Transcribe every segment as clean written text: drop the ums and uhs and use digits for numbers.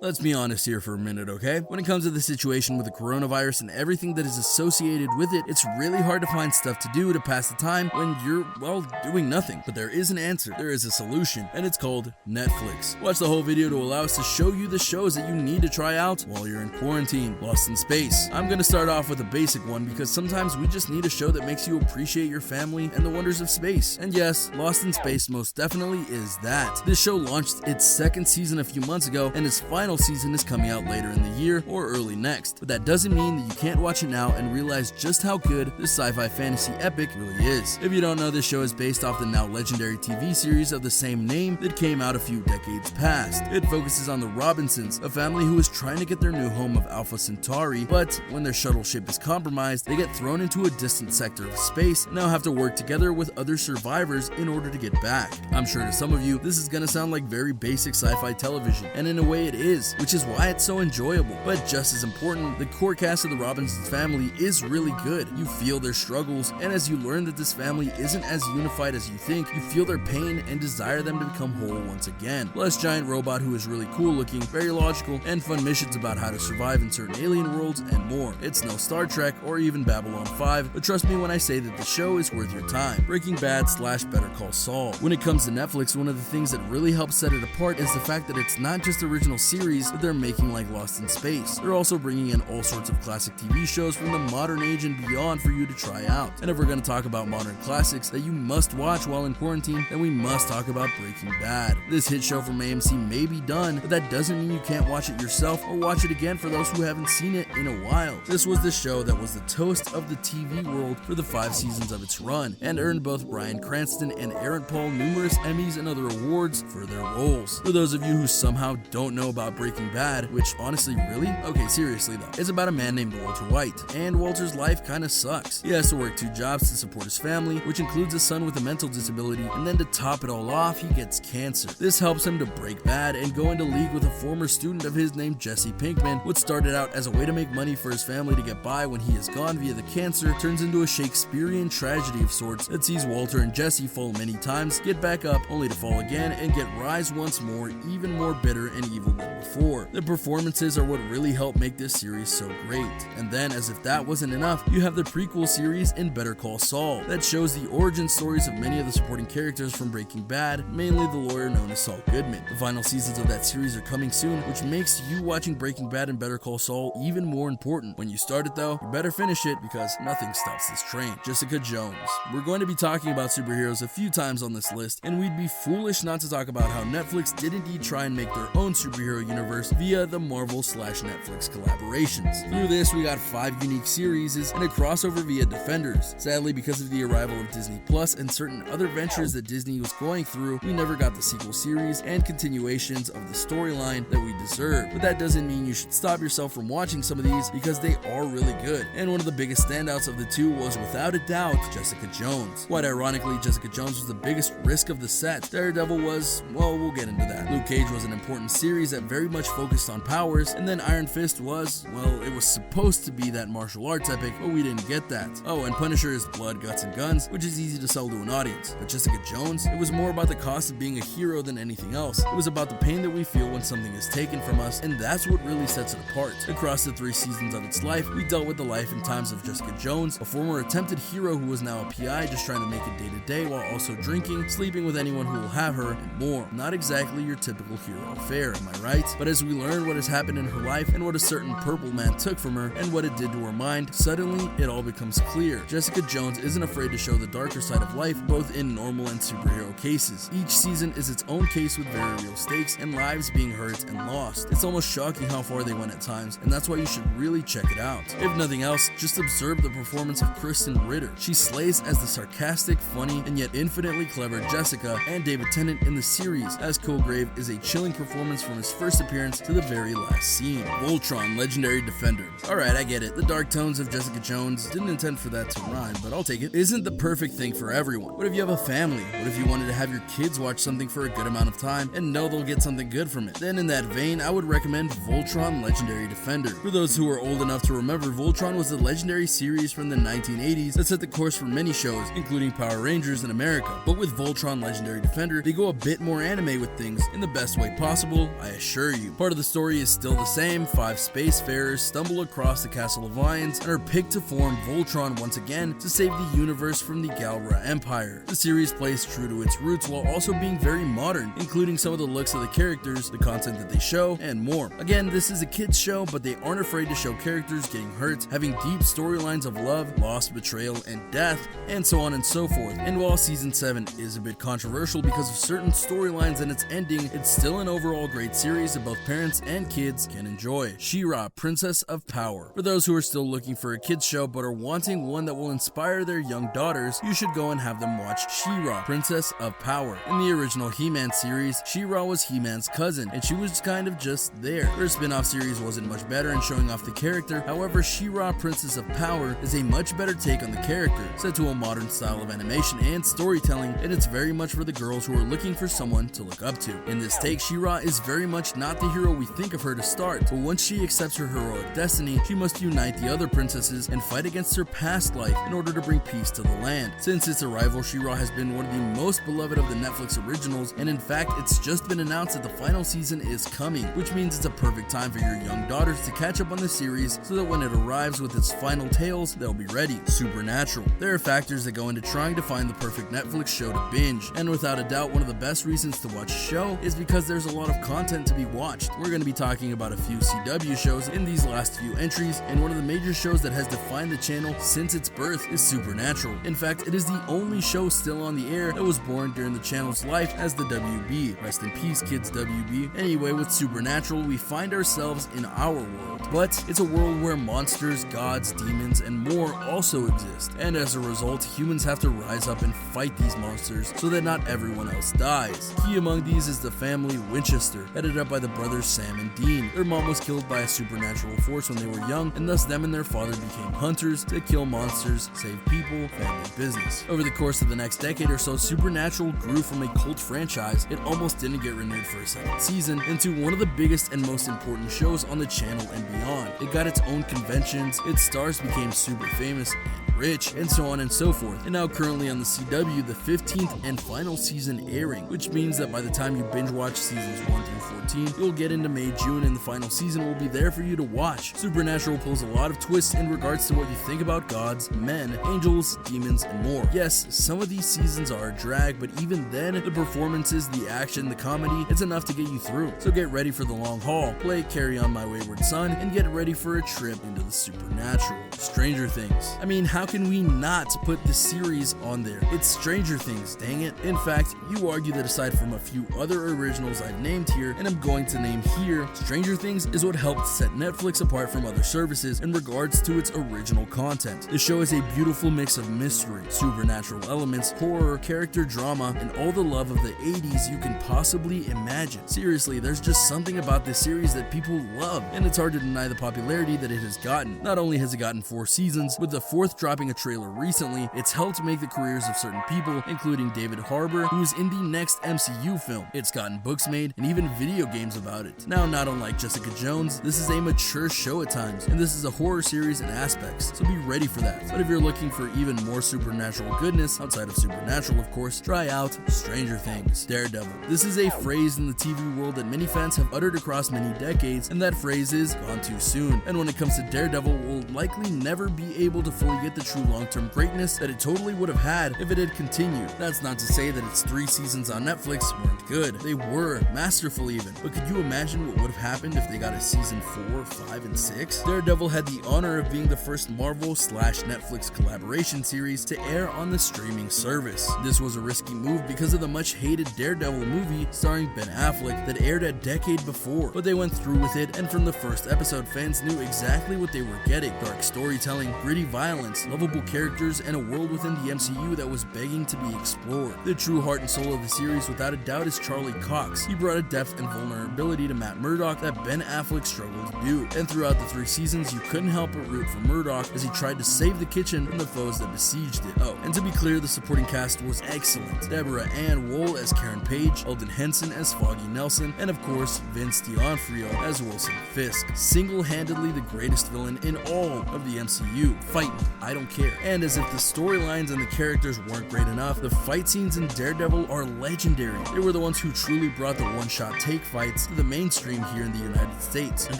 Let's be honest here for a minute, okay? When it comes to the situation with the coronavirus and everything that is associated with it, it's really hard to find stuff to do to pass the time when you're, well, doing nothing. But there is an answer, there is a solution, and it's called Netflix. Watch the whole video to allow us to show you the shows that you need to try out while you're in quarantine. Lost in Space. I'm gonna start off with a basic one because sometimes we just need a show that makes you appreciate your family and the wonders of space. And yes, Lost in Space most definitely is that. This show launched its second season a few months ago, and its final season is coming out later in the year or early next, but that doesn't mean that you can't watch it now and realize just how good this sci-fi fantasy epic really is. If you don't know, this show is based off the now legendary TV series of the same name that came out a few decades past. It focuses on the Robinsons, a family who is trying to get their new home of Alpha Centauri, but when their shuttle ship is compromised, they get thrown into a distant sector of space and now have to work together with other survivors in order to get back. I'm sure to some of you, this is gonna sound like very basic sci-fi television, and in a way it is, which is why it's so enjoyable. But just as important, the core cast of the Robinsons family is really good. You feel their struggles, and as you learn that this family isn't as unified as you think, you feel their pain and desire them to become whole once again. Plus Giant Robot, who is really cool looking, very logical, and fun missions about how to survive in certain alien worlds, and more. It's no Star Trek or even Babylon 5, but trust me when I say that the show is worth your time. Breaking Bad / Better Call Saul. When it comes to Netflix, one of the things that really helps set it apart is the fact that it's not just original series that they're making like Lost in Space. They're also bringing in all sorts of classic TV shows from the modern age and beyond for you to try out. And if we're going to talk about modern classics that you must watch while in quarantine, then we must talk about Breaking Bad. This hit show from AMC may be done, but that doesn't mean you can't watch it yourself or watch it again for those who haven't seen it in a while. This was the show that was the toast of the TV world for the 5 seasons of its run, and earned both Bryan Cranston and Aaron Paul numerous Emmys and other awards for their roles. For those of you who somehow don't know about Breaking Bad, which honestly, really? Okay, seriously though. It's about a man named Walter White, and Walter's life kinda sucks. He has to work 2 jobs to support his family, which includes a son with a mental disability, and then to top it all off, he gets cancer. This helps him to break bad and go into league with a former student of his named Jesse Pinkman. What started out as a way to make money for his family to get by when he is gone via the cancer turns into a Shakespearean tragedy of sorts that sees Walter and Jesse fall many times, get back up, only to fall again, and get rise once more, even more bitter and evil than before. The performances are what really help make this series so great. And then, as if that wasn't enough, you have the prequel series in Better Call Saul that shows the origin stories of many of the supporting characters from Breaking Bad, mainly the lawyer known as Saul Goodman. The final seasons of that series are coming soon, which makes you watching Breaking Bad and Better Call Saul even more important. When you start it though, you better finish it because nothing stops this train. Jessica Jones. We're going to be talking about superheroes a few times on this list, and we'd be foolish not to talk about how Netflix did indeed try and make their own superhero universe via the Marvel / Netflix collaborations. Through this, we got 5 unique series and a crossover via Defenders. Sadly, because of the arrival of Disney Plus and certain other ventures that Disney was going through, we never got the sequel series and continuations of the storyline that we deserve. But that doesn't mean you should stop yourself from watching some of these because they are really good. And one of the biggest standouts of the two was without a doubt Jessica Jones. Quite ironically, Jessica Jones was the biggest risk of the set. Daredevil was, well, we'll get into that. Luke Cage was an important series that very much focused on powers, and then Iron Fist was, well, it was supposed to be that martial arts epic, but we didn't get that. Oh, and Punisher is blood, guts, and guns, which is easy to sell to an audience. But Jessica Jones, it was more about the cost of being a hero than anything else. It was about the pain that we feel when something is taken from us, and that's what really sets it apart. Across the 3 seasons of its life, we dealt with the life and times of Jessica Jones, a former attempted hero who was now a PI just trying to make it day to day while also drinking, sleeping with anyone who will have her, and more. Not exactly your typical hero affair, am I right? But as we learn what has happened in her life and what a certain purple man took from her and what it did to her mind, suddenly it all becomes clear. Jessica Jones isn't afraid to show the darker side of life, both in normal and superhero cases. Each season is its own case with very real stakes and lives being hurt and lost. It's almost shocking how far they went at times, and that's why you should really check it out. If nothing else, just observe the performance of Kristen Ritter. She slays as the sarcastic, funny, and yet infinitely clever Jessica, and David Tennant in the series as Kilgrave is a chilling performance from his first appearance to the very last scene. Voltron, legendary defender. Alright, I get it. The dark tones of Jessica Jones didn't intend for that to rhyme, but I'll take it. Isn't the perfect thing for everyone. What if you have a family? What if you wanted to have your kids watch something for a good amount of time and know they'll get something good from it? Then in that vein, I would recommend Voltron, legendary defender. For those who are old enough to remember, Voltron was a legendary series from the 1980s that set the course for many shows, including Power Rangers in America. But with Voltron, legendary defender, they go a bit more anime with things in the best way possible, I assure assure you. Part of the story is still the same. 5 spacefarers stumble across the Castle of Vines and are picked to form Voltron once again to save the universe from the Galra Empire. The series plays true to its roots while also being very modern, including some of the looks of the characters, the content that they show, and more. Again, this is a kids show, but they aren't afraid to show characters getting hurt, having deep storylines of love, loss, betrayal, and death, and so on and so forth. And while season 7 is a bit controversial because of certain storylines and its ending, it's still an overall great series that both parents and kids can enjoy. She-Ra, Princess of Power. For those who are still looking for a kids show but are wanting one that will inspire their young daughters, you should go and have them watch She-Ra, Princess of Power. In the original He-Man series, She-Ra was He-Man's cousin, and she was kind of just there. Her spin-off series wasn't much better in showing off the character. However, She-Ra, Princess of Power is a much better take on the character, set to a modern style of animation and storytelling, and it's very much for the girls who are looking for someone to look up to. In this take, She-Ra is very much not the hero we think of her to start, but once she accepts her heroic destiny, she must unite the other princesses and fight against her past life in order to bring peace to the land. Since its arrival, She-Ra has been one of the most beloved of the Netflix originals, and in fact, it's just been announced that the final season is coming, which means it's a perfect time for your young daughters to catch up on the series so that when it arrives with its final tales, they'll be ready. Supernatural. There are factors that go into trying to find the perfect Netflix show to binge, and without a doubt, one of the best reasons to watch a show is because there's a lot of content to be watched. We're going to be talking about a few CW shows in these last few entries, and one of the major shows that has defined the channel since its birth is Supernatural. In fact, it is the only show still on the air that was born during the channel's life as the WB. Rest in peace, kids, WB. Anyway, with Supernatural, we find ourselves in our world, but it's a world where monsters, gods, demons, and more also exist, and as a result, humans have to rise up and fight these monsters so that not everyone else dies. Key among these is the family Winchester, headed up by the brothers Sam and Dean. Their mom was killed by a supernatural force when they were young, and thus them and their father became hunters to kill monsters, save people, family business. Over the course of the next decade or so, Supernatural grew from a cult franchise, it almost didn't get renewed for a second season, into one of the biggest and most important shows on the channel and beyond. It got its own conventions, its stars became super famous and rich, and so on and so forth. And now currently on the CW, the 15th and final season airing, which means that by the time you binge watch seasons 1 through 14, you'll get into May, June, and the final season will be there for you to watch. Supernatural pulls a lot of twists in regards to what you think about gods, men, angels, demons, and more. Yes, some of these seasons are a drag, but even then, the performances, the action, the comedy, it's enough to get you through. So get ready for the long haul, play Carry On My Wayward Son, and get ready for a trip into the supernatural. Stranger Things. I mean, how can we not put the series on there? It's Stranger Things, dang it. In fact, you argue that aside from a few other originals I've named here, and I'm going to name here, Stranger Things is what helped set Netflix apart from other services in regards to its original content. The show is a beautiful mix of mystery, supernatural elements, horror, character drama, and all the love of the 80s you can possibly imagine. Seriously, there's just something about this series that people love, and it's hard to deny the popularity that it has gotten. Not only has it gotten 4 seasons, with the 4th dropping a trailer recently, it's helped make the careers of certain people, including David Harbour, who is in the next MCU film. It's gotten books made, and even video games about it. Now, not unlike Jessica Jones, this is a mature show at times, and this is a horror series in aspects, so be ready for that. But if you're looking for even more supernatural goodness, outside of Supernatural of course, try out Stranger Things. Daredevil. This is a phrase in the TV world that many fans have uttered across many decades, and that phrase is gone too soon. And when it comes to Daredevil, we'll likely never be able to fully get the true long-term greatness that it totally would have had if it had continued. That's not to say that its 3 seasons on Netflix weren't good. They were, masterful even. But could you imagine what would have happened if they got a season 4, 5, and 6? Daredevil had the honor of being the first Marvel/Netflix collaboration series to air on the streaming service. This was a risky move because of the much-hated Daredevil movie starring Ben Affleck that aired a decade before, but they went through with it, and from the first episode, fans knew exactly what they were getting. Dark storytelling, gritty violence, lovable characters, and a world within the MCU that was begging to be explored. The true heart and soul of the series, without a doubt, is Charlie Cox. He brought a depth and vulnerability to Matt Murdock that Ben Affleck struggled to do, and throughout the 3 seasons, you couldn't help but root for Murdock as he tried to save the kitchen from the foes that besieged it. Oh, and to be clear, the supporting cast was excellent. Deborah Ann Woll as Karen Page, Alden Henson as Foggy Nelson, and of course, Vince D'Onofrio as Wilson Fisk. Single-handedly the greatest villain in all of the MCU. Fight me, I don't care. And as if the storylines and the characters weren't great enough, the fight scenes in Daredevil are legendary. They were the ones who truly brought the one-shot take fight hits to the mainstream here in the United States, and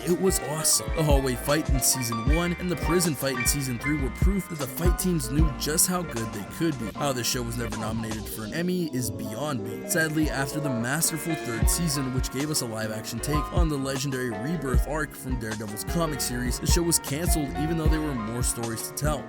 it was awesome. The hallway fight in Season 1 and the prison fight in Season 3 were proof that the fight teams knew just how good they could be. How this show was never nominated for an Emmy is beyond me. Sadly, after the masterful third season, which gave us a live-action take on the legendary Rebirth arc from Daredevil's comic series, the show was cancelled even though there were more stories to tell.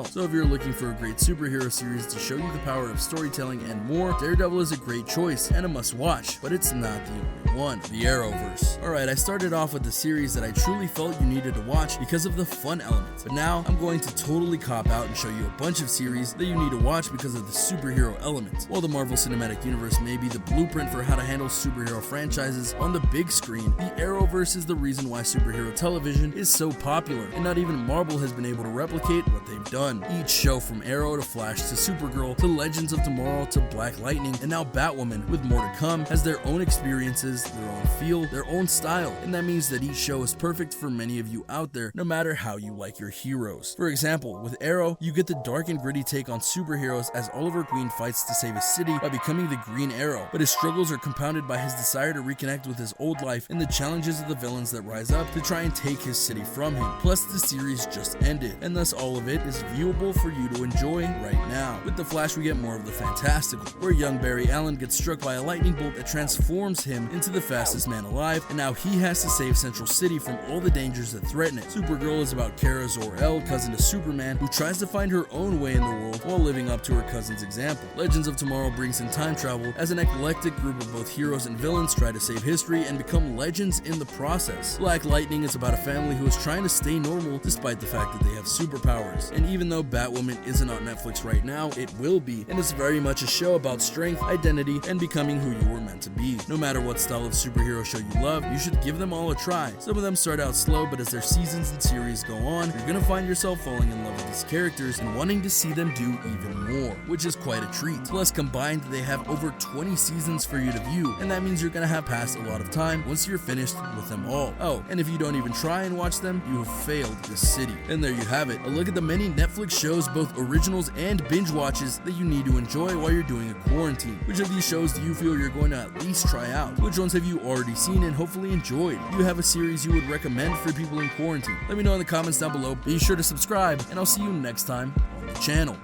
So if you're looking for a great superhero series to show you the power of storytelling and more, Daredevil is a great choice and a must-watch, but it's not the only one. The Arrowverse. Alright, I started off with a series that I truly felt you needed to watch because of the fun element, but now I'm going to totally cop out and show you a bunch of series that you need to watch because of the superhero element. While the Marvel Cinematic Universe may be the blueprint for how to handle superhero franchises on the big screen, the Arrowverse is the reason why superhero television is so popular, and not even Marvel has been able to replicate what they've done. Each show from Arrow to Flash to Supergirl to Legends of Tomorrow to Black Lightning and now Batwoman, with more to come, has their own experiences, their own feel, their own style, and that means that each show is perfect for many of you out there, no matter how you like your heroes. For example, with Arrow, you get the dark and gritty take on superheroes as Oliver Queen fights to save his city by becoming the Green Arrow, but his struggles are compounded by his desire to reconnect with his old life and the challenges of the villains that rise up to try and take his city from him. Plus, the series just ended, and thus all of it is viewable for you to enjoy right now. With The Flash, we get more of the fantastical, where young Barry Allen gets struck by a lightning bolt that transforms him into the fastest man alive, and now he has to save Central City from all the dangers that threaten it. Supergirl is about Kara Zor-El, cousin to Superman, who tries to find her own way in the world while living up to her cousin's example. Legends of Tomorrow brings in time travel as an eclectic group of both heroes and villains try to save history and become legends in the process. Black Lightning is about a family who is trying to stay normal despite the fact that they have superpowers. And even though Batwoman isn't on Netflix right now, it will be, and it's very much a show about strength, identity, and becoming who you were meant to be. No matter what style of superhero show you love, you should give them all a try. Some of them start out slow, but as their seasons and series go on, you're gonna find yourself falling in love with these characters and wanting to see them do even more, which is quite a treat. Plus, combined, they have over 20 seasons for you to view, and that means you're gonna have passed a lot of time once you're finished with them all. Oh, and if you don't even try and watch them, you have failed the city. And there you have it, a look at the many Netflix shows, both originals and binge watches, that you need to enjoy while you're doing a quarantine. Which of these shows do you feel you're going to at least try out? Which ones have you already seen and hopefully enjoyed? Do you have a series you would recommend for people in quarantine? Let me know in the comments down below. Be sure to subscribe, and I'll see you next time on the channel.